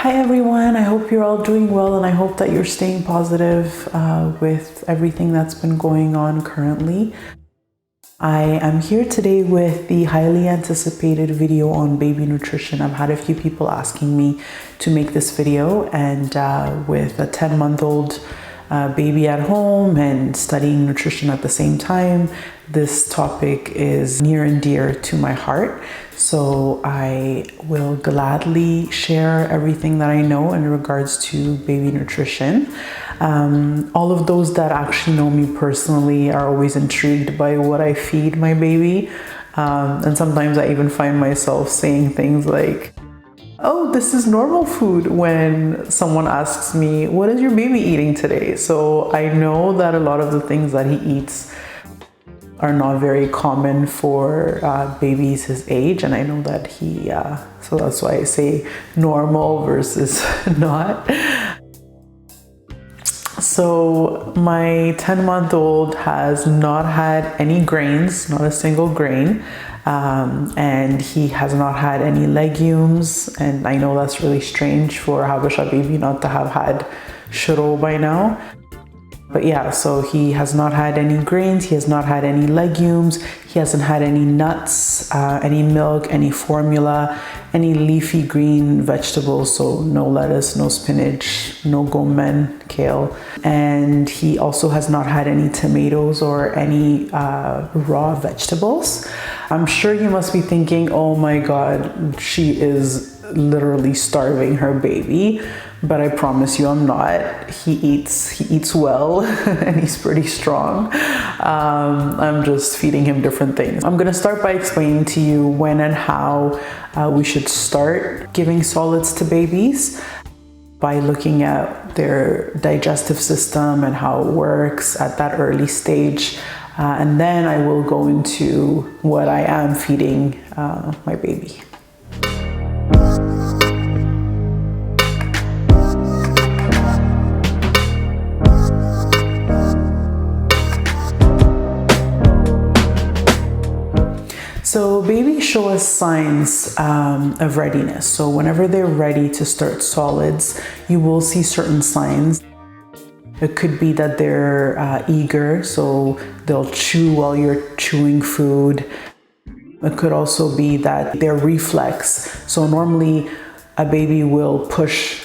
Hi everyone, I hope you're all doing well and I hope that you're staying positive with everything that's been going on currently. I am here today with the highly anticipated video on baby nutrition. I've had a few people asking me to make this video, and with a 10-month-old baby at home and studying nutrition at the same time, this topic is near and dear to my heart. So I will gladly share everything that I know in regards to baby nutrition. All of those that actually know me personally are always intrigued by what I feed my baby. And sometimes I even find myself saying things like, "Oh, this is normal food," when someone asks me, "What is your baby eating today?" So I know that a lot of the things that he eats are not very common for babies his age, and I know that so that's why I say normal versus not. So my 10-month-old has not had any grains, not a single grain, and he has not had any legumes, and I know that's really strange for a Habesha baby not to have had shiro by now. But yeah, so he has not had any grains, he has not had any legumes, he hasn't had any nuts, any milk, any formula, any leafy green vegetables, so no lettuce, no spinach, no gomen, kale. And he also has not had any tomatoes or any raw vegetables. I'm sure you must be thinking, oh my God, she is literally starving her baby. But I promise you I'm not. He eats well and he's pretty strong. I'm just feeding him different things. I'm gonna start by explaining to you when and how we should start giving solids to babies, by looking at their digestive system and how it works at that early stage. And then I will go into what I am feeding my baby. So babies show us signs of readiness. So whenever they're ready to start solids, you will see certain signs. It could be that they're eager, so they'll chew while you're chewing food. It could also be that they're reflex. So normally a baby will push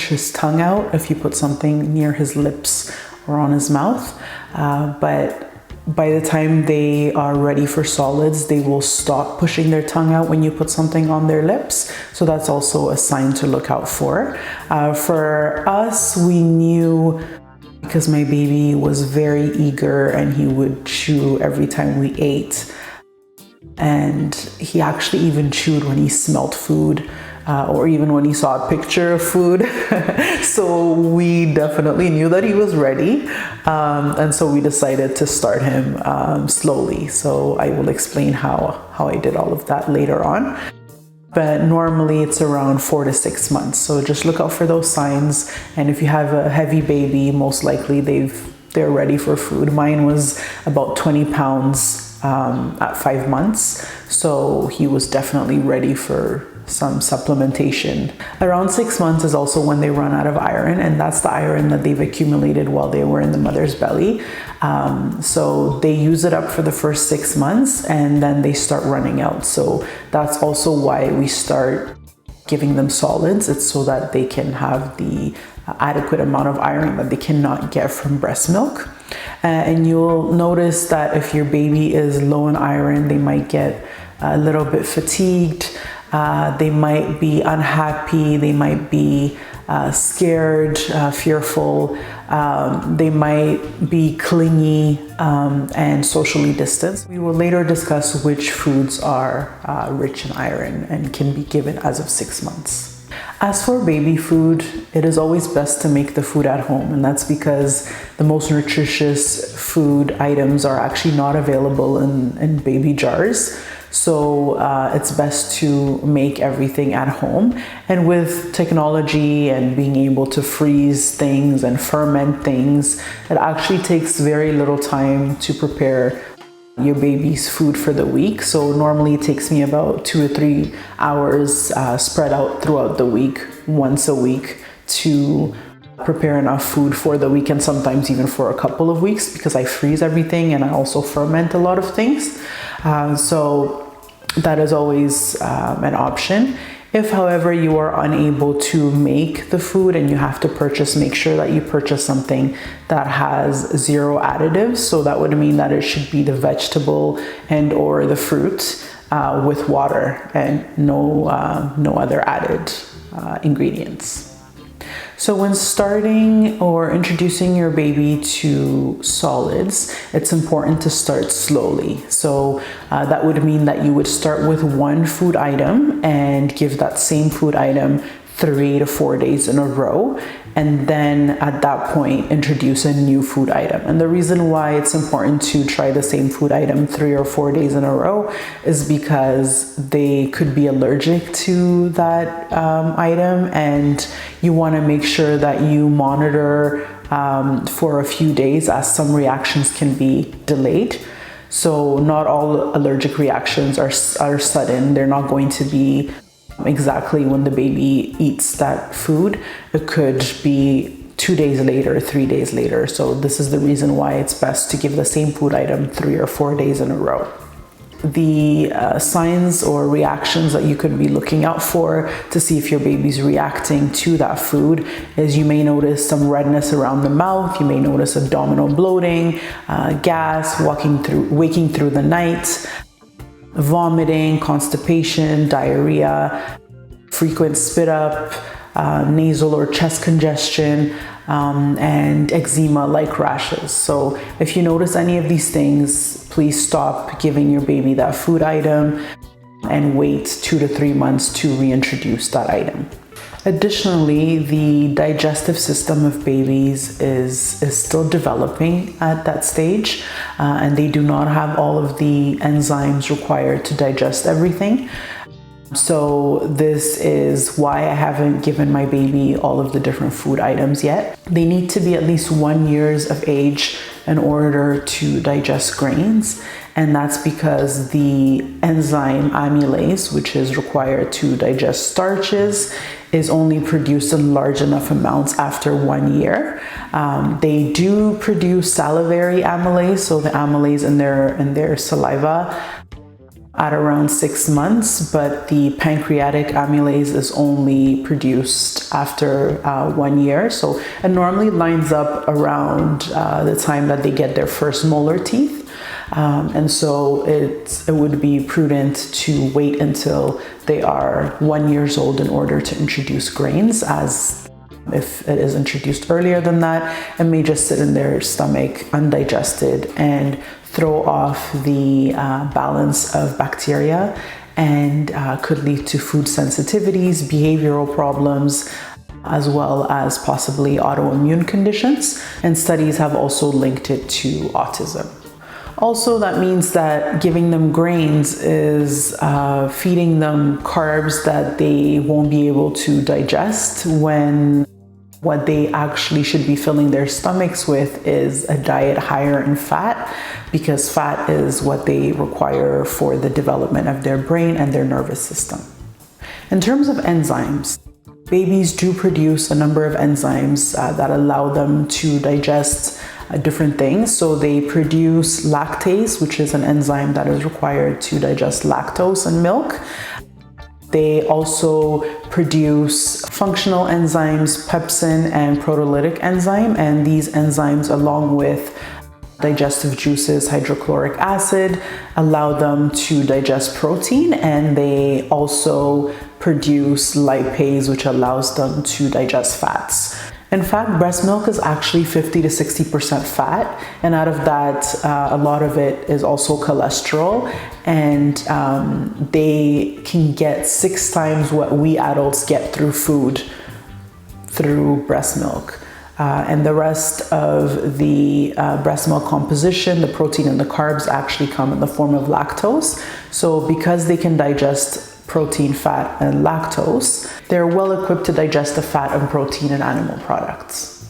his tongue out if you put something near his lips or on his mouth, but by the time they are ready for solids, they will stop pushing their tongue out when you put something on their lips. So that's also a sign to look out for. For us, we knew, because my baby was very eager and he would chew every time we ate. And he actually even chewed when he smelled food. Or even when he saw a picture of food. So we definitely knew that he was ready. And so we decided to start him slowly. So I will explain how I did all of that later on. But normally it's around 4 to 6 months. So just look out for those signs. And if you have a heavy baby, most likely they're ready for food. Mine was about 20 pounds at 5 months. So he was definitely ready for some supplementation. Around 6 months is also when they run out of iron, and that's the iron that they've accumulated while they were in the mother's belly. So they use it up for the first 6 months and then they start running out. So that's also why we start giving them solids. It's so that they can have the adequate amount of iron that they cannot get from breast milk. And you'll notice that if your baby is low in iron, they might get a little bit fatigued. They might be unhappy, they might be scared, fearful, they might be clingy and socially distanced. We will later discuss which foods are rich in iron and can be given as of 6 months. As for baby food, it is always best to make the food at home, and that's because the most nutritious food items are actually not available in baby jars. So it's best to make everything at home. And with technology and being able to freeze things and ferment things, it actually takes very little time to prepare your baby's food for the week. So normally it takes me about 2 or 3 hours spread out throughout the week, once a week, to prepare enough food for the week, and sometimes even for a couple of weeks, because I freeze everything and I also ferment a lot of things. So that is always an option. If, however, you are unable to make the food and you have to purchase, make sure that you purchase something that has 0 additives. So that would mean that it should be the vegetable and or the fruit with water and no other added ingredients. So when starting or introducing your baby to solids, it's important to start slowly. So that would mean that you would start with one food item and give that same food item 3 to 4 days in a row, and then at that point introduce a new food item. And the reason why it's important to try the same food item 3 or 4 days in a row is because they could be allergic to that item, and you want to make sure that you monitor for a few days, as some reactions can be delayed. So not all allergic reactions are sudden. They're not going to be exactly when the baby eats that food. It could be 2 days later, 3 days later. So this is the reason why it's best to give the same food item 3 or 4 days in a row. The signs or reactions that you could be looking out for to see if your baby's reacting to that food is, you may notice some redness around the mouth, you may notice abdominal bloating, gas, waking through the night, vomiting, constipation, diarrhea, frequent spit up, nasal or chest congestion, and eczema-like rashes. So if you notice any of these things, please stop giving your baby that food item and wait 2 to 3 months to reintroduce that item. Additionally, the digestive system of babies is still developing at that stage, and they do not have all of the enzymes required to digest everything. So this is why I haven't given my baby all of the different food items yet. They need to be at least 1 year of age in order to digest grains. And that's because the enzyme amylase, which is required to digest starches, is only produced in large enough amounts after 1 year. They do produce salivary amylase, so the amylase in their saliva, at around 6 months, but the pancreatic amylase is only produced after 1 year. So it normally lines up around the time that they get their first molar teeth. And so it would be prudent to wait until they are 1 year old in order to introduce grains, as if it is introduced earlier than that, it may just sit in their stomach undigested and throw off the balance of bacteria, and could lead to food sensitivities, behavioral problems, as well as possibly autoimmune conditions. And studies have also linked it to autism. Also, that means that giving them grains is feeding them carbs that they won't be able to digest, when what they actually should be filling their stomachs with is a diet higher in fat, because fat is what they require for the development of their brain and their nervous system. In terms of enzymes, babies do produce a number of enzymes that allow them to digest different things. So they produce lactase, which is an enzyme that is required to digest lactose in milk. They also produce functional enzymes, pepsin and proteolytic enzyme, and these enzymes, along with digestive juices, hydrochloric acid, allow them to digest protein, and they also produce lipase, which allows them to digest fats. In fact, breast milk is actually 50 to 60% fat, and out of that, a lot of it is also cholesterol, and they can get 6 times what we adults get through food through breast milk. And the rest of the breast milk composition, the protein and the carbs, actually come in the form of lactose. So because they can digest protein, fat, and lactose, they're well equipped to digest the fat and protein in animal products.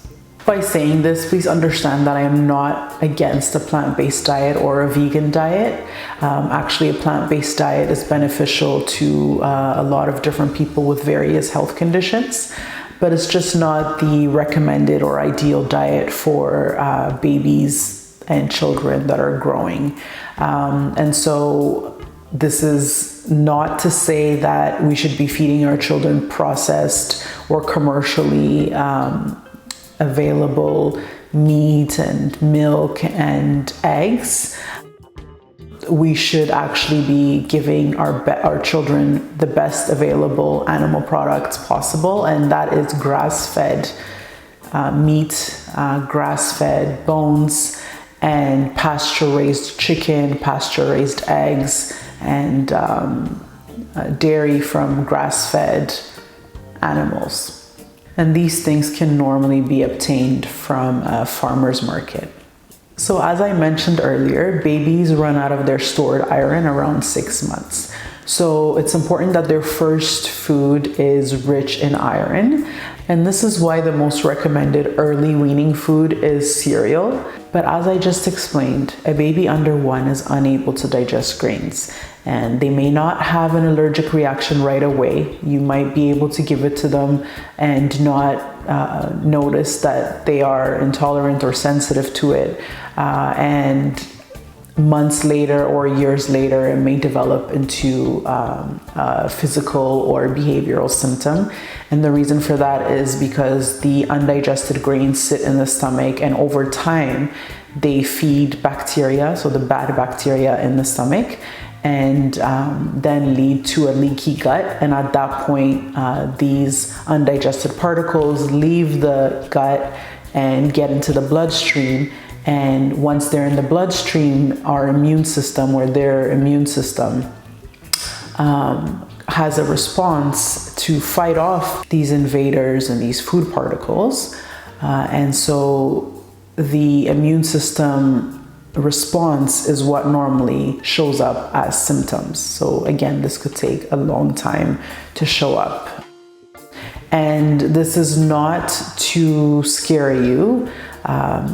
By saying this, please understand that I am not against a plant-based diet or a vegan diet. Actually, a plant-based diet is beneficial to a lot of different people with various health conditions, but it's just not the recommended or ideal diet for babies and children that are growing. And so this is not to say that we should be feeding our children processed or commercially available meat and milk and eggs. We should actually be giving our children the best available animal products possible, and that is grass-fed meat, grass-fed bones, and pasture-raised chicken, pasture-raised eggs, and dairy from grass-fed animals. And these things can normally be obtained from a farmer's market. So as I mentioned earlier, babies run out of their stored iron around 6 months. So it's important that their first food is rich in iron. And this is why the most recommended early weaning food is cereal. But as I just explained, a baby under 1 is unable to digest grains, and they may not have an allergic reaction right away. You might be able to give it to them and not notice that they are intolerant or sensitive to it. And months later or years later, it may develop into a physical or behavioral symptom. And the reason for that is because the undigested grains sit in the stomach, and over time they feed bacteria, so the bad bacteria in the stomach, and then lead to a leaky gut. And at that point, these undigested particles leave the gut and get into the bloodstream. And once they're in the bloodstream, our immune system, or their immune system, has a response to fight off these invaders and these food particles. And so the immune system response is what normally shows up as symptoms. So again, this could take a long time to show up. And this is not to scare you.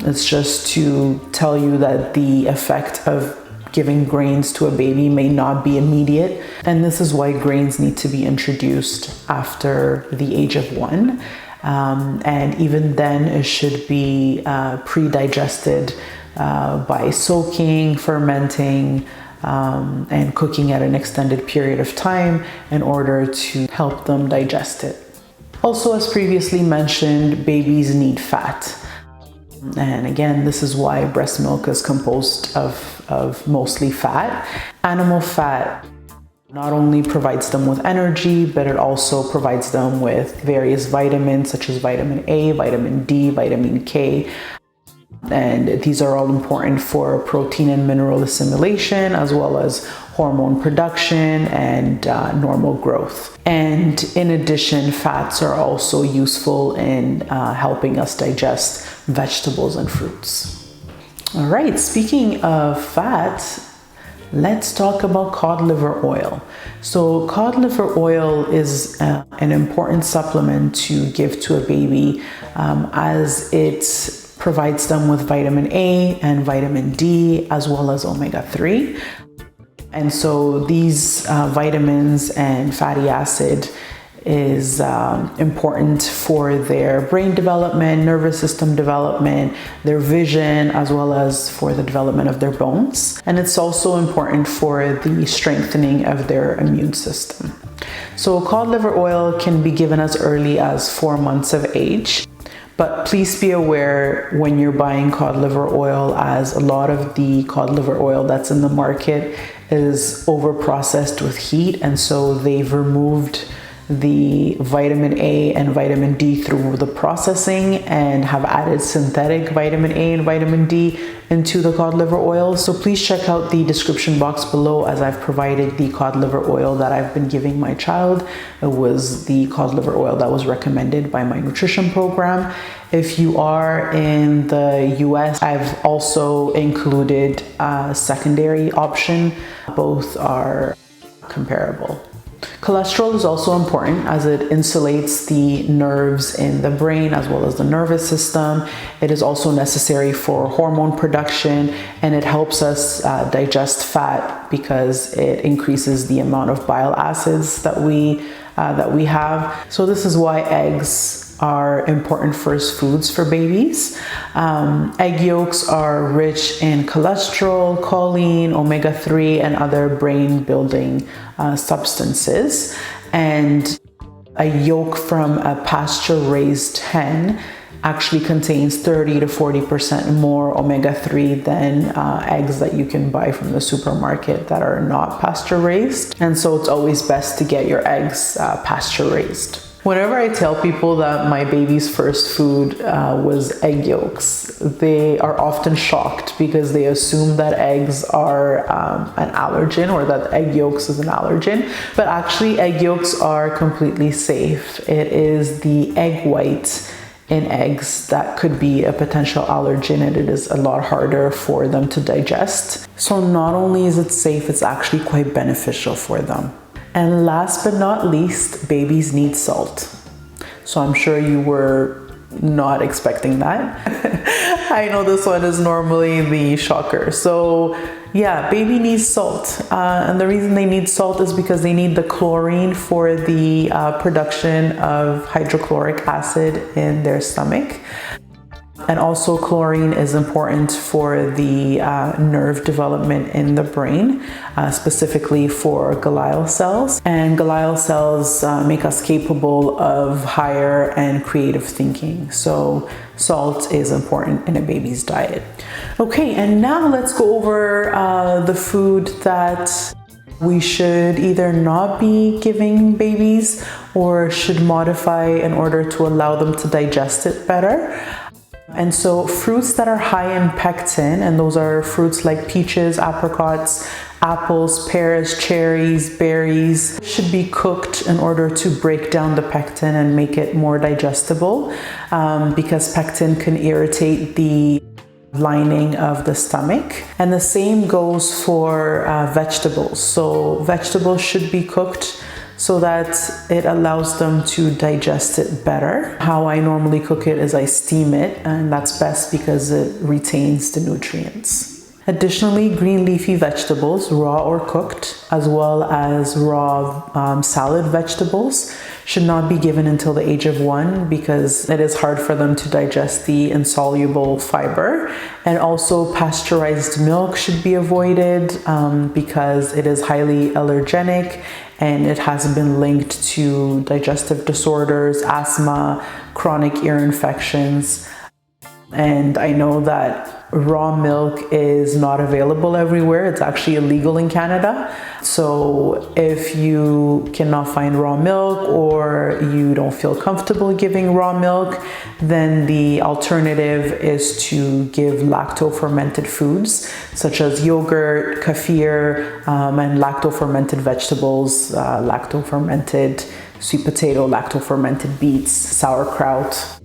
It's just to tell you that the effect of giving grains to a baby may not be immediate. And this is why grains need to be introduced after the age of 1. And even then, it should be pre-digested by soaking, fermenting, and cooking at an extended period of time in order to help them digest it. Also, as previously mentioned, babies need fat. And again, this is why breast milk is composed of mostly fat. Animal fat not only provides them with energy, but it also provides them with various vitamins such as vitamin A, vitamin D, vitamin K. And these are all important for protein and mineral assimilation, as well as hormone production and normal growth. And in addition, fats are also useful in helping us digest vegetables and fruits. All right, speaking of fat, let's talk about cod liver oil. So cod liver oil is an important supplement to give to a baby as it provides them with vitamin A and vitamin D, as well as omega-3. And so these vitamins and fatty acid is important for their brain development, nervous system development, their vision, as well as for the development of their bones. And it's also important for the strengthening of their immune system. So cod liver oil can be given as early as 4 months of age. But please be aware when you're buying cod liver oil, as a lot of the cod liver oil that's in the market is over processed with heat, and so they've removed the vitamin A and vitamin D through the processing and have added synthetic vitamin A and vitamin D into the cod liver oil. So please check out the description box below, as I've provided the cod liver oil that I've been giving my child. It was the cod liver oil that was recommended by my nutrition program. If you are in the US, I've also included a secondary option. Both are comparable. Cholesterol is also important as it insulates the nerves in the brain as well as the nervous system. It is also necessary for hormone production, and it helps us digest fat because it increases the amount of bile acids that we have. So this is why eggs are important first foods for babies. Egg yolks are rich in cholesterol, choline, omega-3, and other brain building substances. And a yolk from a pasture-raised hen actually contains 30 to 40% more omega-3 than eggs that you can buy from the supermarket that are not pasture-raised. And so it's always best to get your eggs pasture-raised. Whenever I tell people that my baby's first food was egg yolks, they are often shocked because they assume that eggs are an allergen, or that egg yolks is an allergen. But actually, egg yolks are completely safe. It is the egg white in eggs that could be a potential allergen, and it is a lot harder for them to digest. So not only is it safe, it's actually quite beneficial for them. And last but not least, babies need salt. So I'm sure you were not expecting that. I know this one is normally the shocker. So yeah, baby needs salt. And the reason they need salt is because they need the chlorine for the production of hydrochloric acid in their stomach. And also chlorine is important for the nerve development in the brain, specifically for glial cells. And glial cells make us capable of higher and creative thinking. So salt is important in a baby's diet. Okay, and now let's go over the food that we should either not be giving babies or should modify in order to allow them to digest it better. And so fruits that are high in pectin, and those are fruits like peaches, apricots, apples, pears, cherries, berries, should be cooked in order to break down the pectin and make it more digestible, because pectin can irritate the lining of the stomach. And the same goes for vegetables. So vegetables should be cooked so that it allows them to digest it better. How I normally cook it is I steam it, and that's best because it retains the nutrients. Additionally, green leafy vegetables, raw or cooked, as well as raw salad vegetables, should not be given until the age of 1 because it is hard for them to digest the insoluble fiber. And also pasteurized milk should be avoided because it is highly allergenic, and it has been linked to digestive disorders, asthma, chronic ear infections. And I know that raw milk is not available everywhere. It's actually illegal in Canada. So if you cannot find raw milk or you don't feel comfortable giving raw milk, then the alternative is to give lacto-fermented foods such as yogurt, kefir, and lacto-fermented vegetables, lacto-fermented sweet potato, lacto-fermented beets, sauerkraut.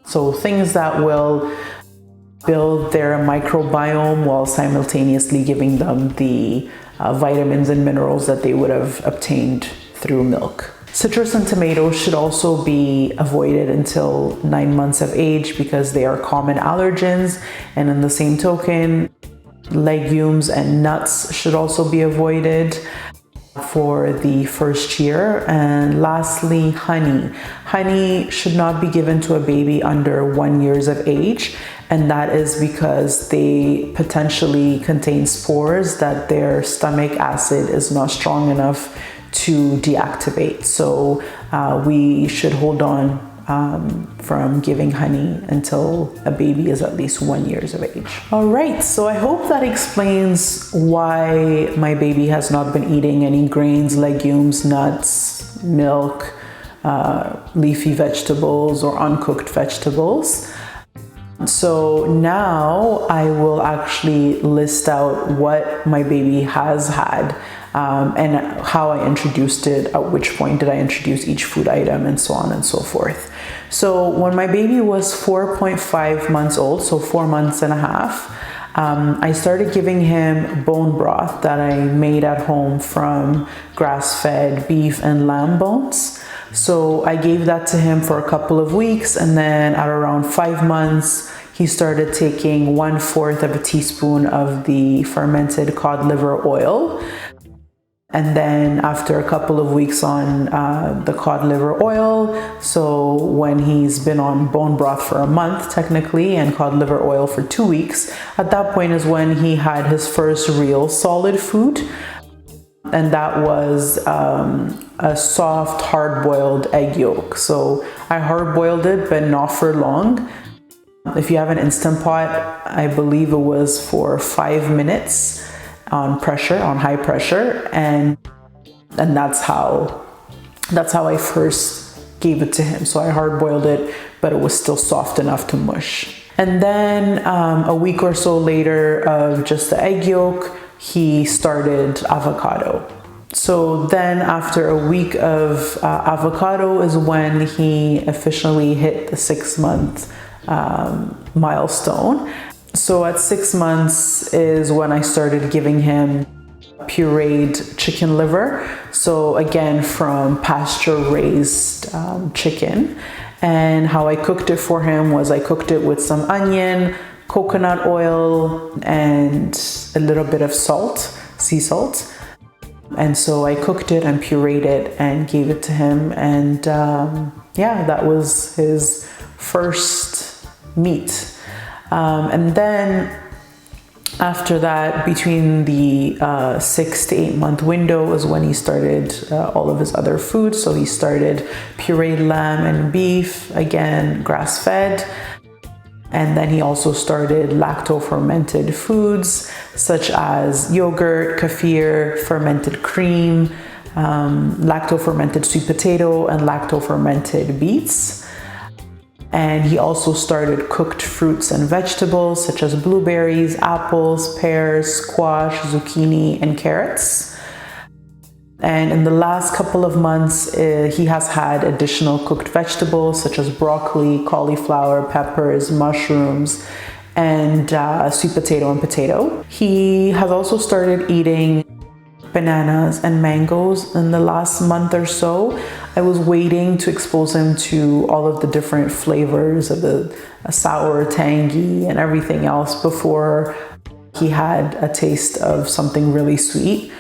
So things that will build their microbiome while simultaneously giving them the vitamins and minerals that they would have obtained through milk. Citrus and tomatoes should also be avoided until 9 months of age because they are common allergens. And in the same token, legumes and nuts should also be avoided for the first year. And lastly, honey. Honey should not be given to a baby under 1 year of age, and that is because they potentially contain spores that their stomach acid is not strong enough to deactivate. So we should hold on from giving honey until a baby is at least 1 year of age. All right, so I hope that explains why my baby has not been eating any grains, legumes, nuts, milk, leafy vegetables, or uncooked vegetables. So now I will actually list out what my baby has had and how I introduced it, at which point did I introduce each food item, and so on and so forth. So when my baby was 4.5 months old, so 4 months and a half, I started giving him bone broth that I made at home from grass-fed beef and lamb bones. So I gave that to him for a couple of weeks, and then at around 5 months, he started taking 1/4 of a teaspoon of the fermented cod liver oil. And then after a couple of weeks on the cod liver oil, so when he's been on bone broth for a month technically and cod liver oil for 2 weeks, at that point is when he had his first real solid food. And that was a soft hard-boiled egg yolk. So I hard-boiled it, but not for long. If you have an Instant Pot, I believe it was for 5 minutes on pressure, on high pressure, and that's how I first gave it to him. So I hard boiled it, but it was still soft enough to mush. And then a week or so later of just the egg yolk, he started avocado. So then after a week of avocado is when he officially hit the 6-month milestone. So at 6 months is when I started giving him pureed chicken liver. So again, from pasture raised chicken. And how I cooked it for him was I cooked it with some onion, coconut oil, and a little bit of salt, sea salt. And so I cooked it and pureed it and gave it to him. And yeah, that was his first meat. And then after that, between the 6 to 8 month window is when he started all of his other foods. So he started pureed lamb and beef, again, grass-fed. And then he also started lacto-fermented foods such as yogurt, kefir, fermented cream, lacto-fermented sweet potato, and lacto-fermented beets. And he also started cooked fruits and vegetables such as blueberries, apples, pears, squash, zucchini, and carrots. And in the last couple of months, he has had additional cooked vegetables such as broccoli, cauliflower, peppers, mushrooms, and sweet potato and potato. He has also started eating bananas and mangoes in the last month or so. I was waiting to expose him to all of the different flavors of the sour, tangy, and everything else before he had a taste of something really sweet.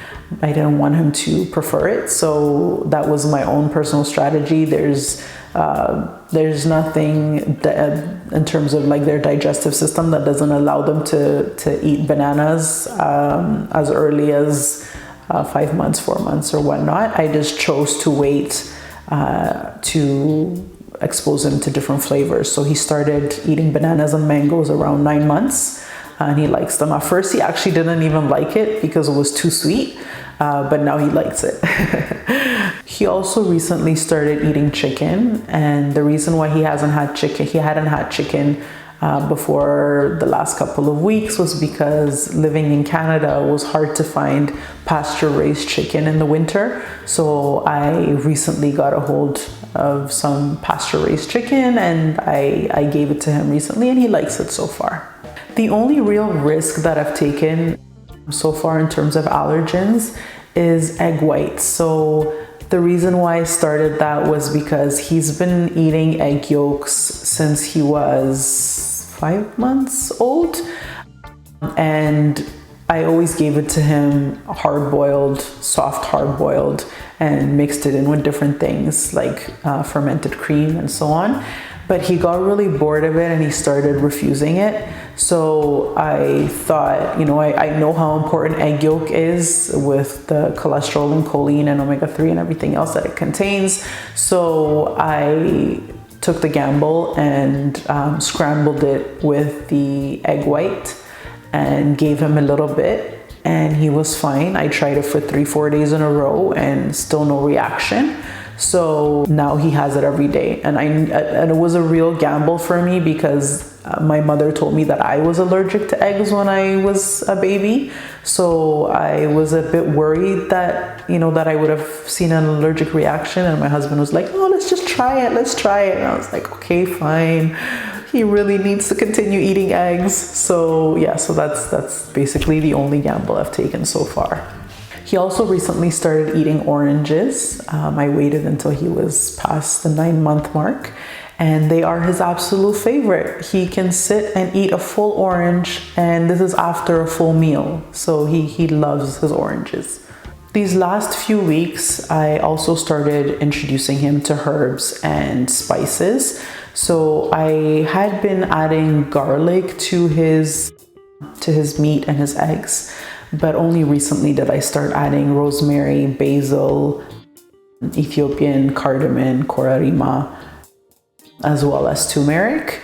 I didn't want him to prefer it, so that was my own personal strategy. There's nothing that, in terms of like their digestive system, that doesn't allow them to eat bananas as early as 5 months, 4 months, or whatnot. I just chose to wait to expose him to different flavors. So he started eating bananas and mangoes around 9 months, and he likes them. At first, he actually didn't even like it because it was too sweet, but now he likes it. He also recently started eating chicken, and the reason why he hadn't had chicken before the last couple of weeks was because living in Canada was hard to find pasture-raised chicken in the winter. So I recently got a hold of some pasture-raised chicken, and I gave it to him recently, and he likes it so far. The only real risk that I've taken so far in terms of allergens is egg whites. So the reason why I started that was because he's been eating egg yolks since he was 5 months old, and I always gave it to him hard-boiled, soft hard-boiled, and mixed it in with different things like fermented cream and so on. But he got really bored of it and he started refusing it. So I thought, I know how important egg yolk is with the cholesterol and choline and omega-3 and everything else that it contains. So I took the gamble and scrambled it with the egg white and gave him a little bit, and he was fine. I tried it for 3-4 days in a row and still no reaction. So now he has it every day, and it was a real gamble for me because my mother told me that I was allergic to eggs when I was a baby. So I was a bit worried that, that I would have seen an allergic reaction, and my husband was like, "Oh, let's just try it. Let's try it." And I was like, "Okay, fine." he really needs to continue eating eggs. So yeah, so that's basically the only gamble I've taken so far. He also recently started eating oranges. I waited until he was past the 9-month mark, and they are his absolute favorite. He can sit and eat a full orange, and this is after a full meal. So he loves his oranges. These last few weeks, I also started introducing him to herbs and spices. So I had been adding garlic to his meat and his eggs, but only recently did I start adding rosemary, basil, Ethiopian cardamom, korarima, as well as turmeric.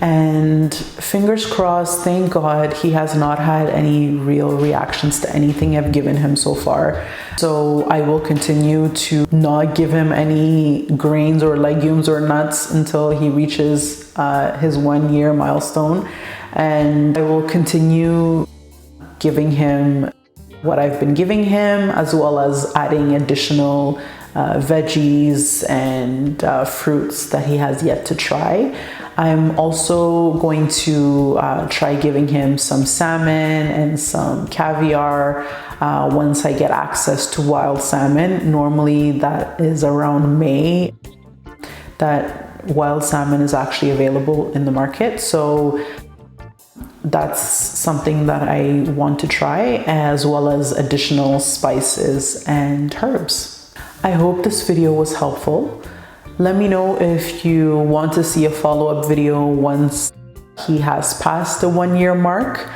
And fingers crossed, thank God, he has not had any real reactions to anything I've given him so far. So I will continue to not give him any grains or legumes or nuts until he reaches his 1-year milestone. And I will continue giving him what I've been giving him, as well as adding additional veggies and fruits that he has yet to try. I'm also going to try giving him some salmon and some caviar once I get access to wild salmon. Normally that is around May that wild salmon is actually available in the market. So that's something that I want to try, as well as additional spices and herbs. I hope this video was helpful. Let me know if you want to see a follow-up video once he has passed the 1-year mark,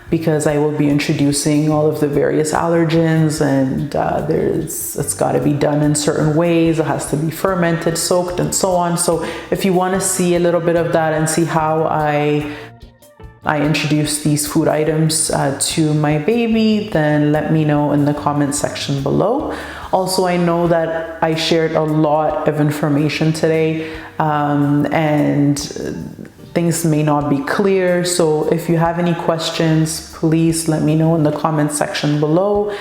because I will be introducing all of the various allergens, and it's got to be done in certain ways. It has to be fermented, soaked, and so on. So if you want to see a little bit of that and see how I introduce these food items to my baby, then let me know in the comment section below. Also, I know that I shared a lot of information today, and things may not be clear. So if you have any questions, please let me know in the comment section below.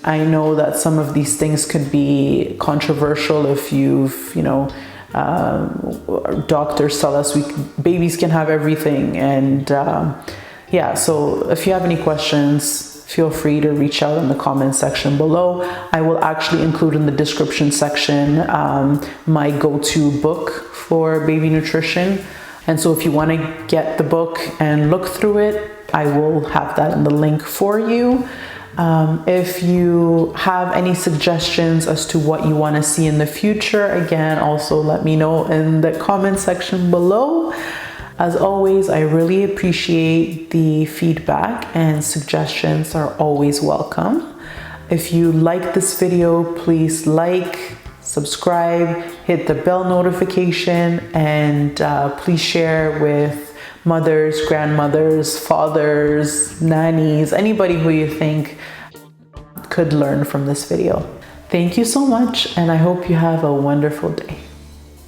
I know that some of these things could be controversial if you've, doctors tell us babies can have everything. And yeah, so if you have any questions, feel free to reach out in the comment section below. I will actually include in the description section my go-to book for baby nutrition. And so if you want to get the book and look through it, I will have that in the link for you. If you have any suggestions as to what you want to see in the future, again, also let me know in the comment section below. As always, I really appreciate the feedback, and suggestions are always welcome. If you like this video, please like, subscribe, hit the bell notification, and please share with mothers, grandmothers, fathers, nannies, anybody who you think could learn from this video. Thank you so much, and I hope you have a wonderful day.